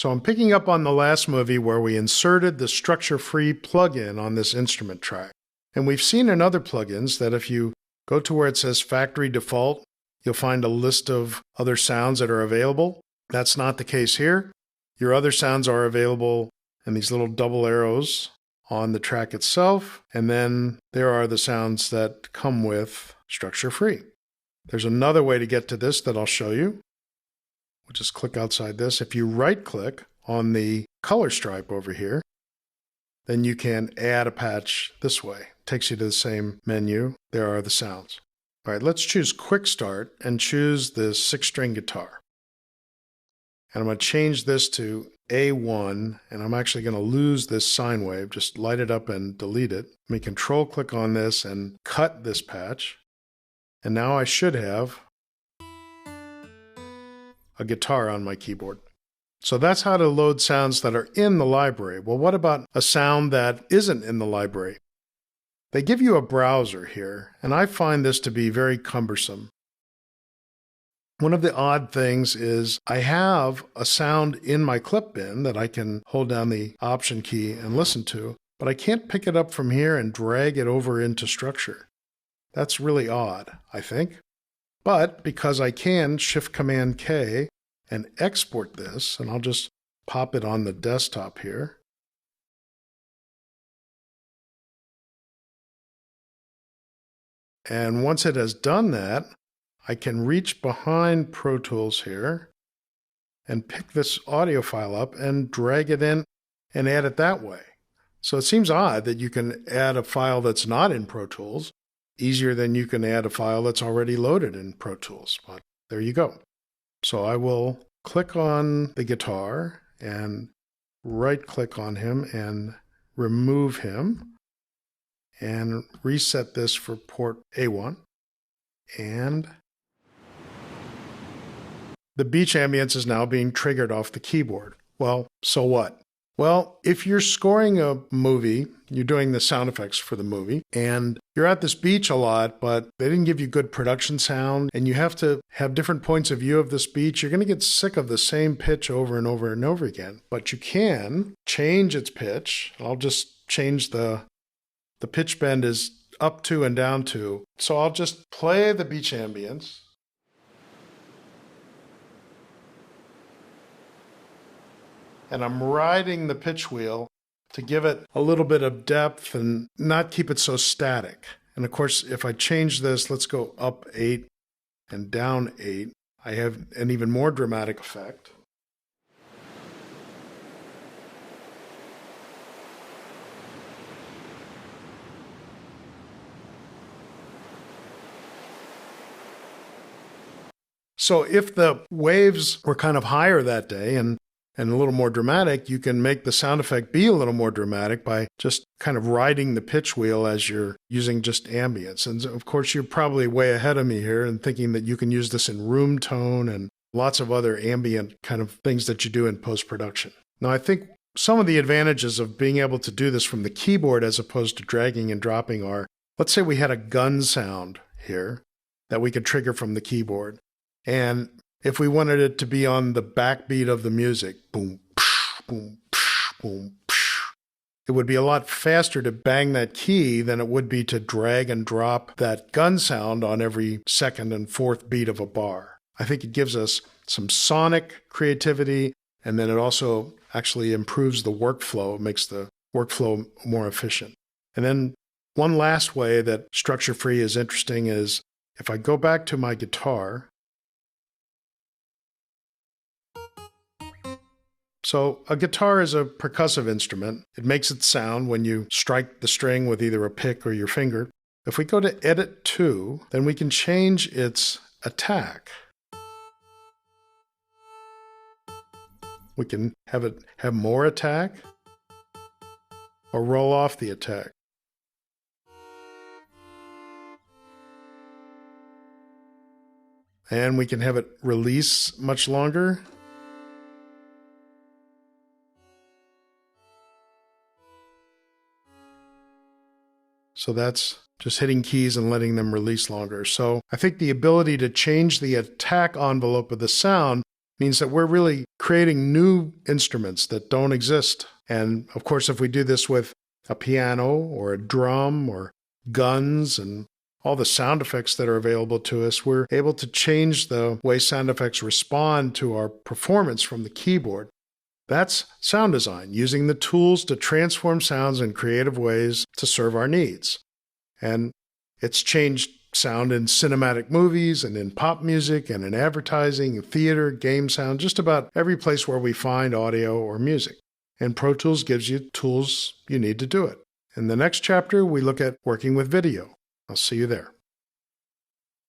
So I'm picking up on the last movie where we inserted the structure-free plugin on this instrument track. And we've seen in other plugins that if you go to where it says factory default, you'll find a list of other sounds that are available. That's not the case here. Your other sounds are available in these little double arrows on the track itself, and then there are the sounds that come with structure-free. There's another way to get to this that I'll show you. We'll just click outside this. If you right-click on the color stripe over here, then you can add a patch this way. It takes you to the same menu. There are the sounds. All right, let's choose Quick Start and choose the 6-string guitar. And I'm going to change this to A1, and I'm actually going to lose this sine wave. Just light it up and delete it. Let me Control-click on this and cut this patch. And now I should have a guitar on my keyboard. So that's how to load sounds that are in the library. Well, what about a sound that isn't in the library? They give you a browser here, and I find this to be very cumbersome. One of the odd things is I have a sound in my clip bin that I can hold down the Option key and listen to, but I can't pick it up from here and drag it over into Structure. That's really odd, I think. But because I can Shift-Command-K and export this, and I'll just pop it on the desktop here. And once it has done that, I can reach behind Pro Tools here and pick this audio file up and drag it in and add it that way. So it seems odd that you can add a file that's not in Pro Tools easier than you can add a file that's already loaded in Pro Tools. But there you go. So I will click on the guitar and right-click on him and remove him and reset this for port A1. And the beach ambience is now being triggered off the keyboard. Well, so what? Well, if you're scoring a movie, you're doing the sound effects for the movie, and you're at this beach a lot, but they didn't give you good production sound, and you have to have different points of view of this beach, you're going to get sick of the same pitch over and over and over again. But you can change its pitch. I'll just change the pitch bend is up to and down to. So I'll just play the beach ambience. And I'm riding the pitch wheel to give it a little bit of depth and not keep it so static. And of course, if I change this, let's go up 8 and down 8, I have an even more dramatic effect. So if the waves were kind of higher that day and a little more dramatic, you can make the sound effect be a little more dramatic by just kind of riding the pitch wheel as you're using just ambience. And of course, you're probably way ahead of me here and thinking that you can use this in room tone and lots of other ambient kind of things that you do in post-production. Now, I think some of the advantages of being able to do this from the keyboard as opposed to dragging and dropping are, let's say we had a gun sound here that we could trigger from the keyboard. And if we wanted it to be on the backbeat of the music, boom, psh, boom, psh, boom, psh, it would be a lot faster to bang that key than it would be to drag and drop that gun sound on every second and fourth beat of a bar. I think it gives us some sonic creativity, and then it also actually improves the workflow. It makes the workflow more efficient. And then one last way that structure-free is interesting is if I go back to my guitar. So a guitar is a percussive instrument. It makes its sound when you strike the string with either a pick or your finger. If we go to Edit 2, then we can change its attack. We can have it have more attack or roll off the attack. And we can have it release much longer. So that's just hitting keys and letting them release longer. So I think the ability to change the attack envelope of the sound means that we're really creating new instruments that don't exist. And of course, if we do this with a piano or a drum or guns and all the sound effects that are available to us, we're able to change the way sound effects respond to our performance from the keyboard. That's sound design, using the tools to transform sounds in creative ways to serve our needs. And it's changed sound in cinematic movies and in pop music and in advertising, and theater, game sound, just about every place where we find audio or music. And Pro Tools gives you tools you need to do it. In the next chapter, we look at working with video. I'll see you there.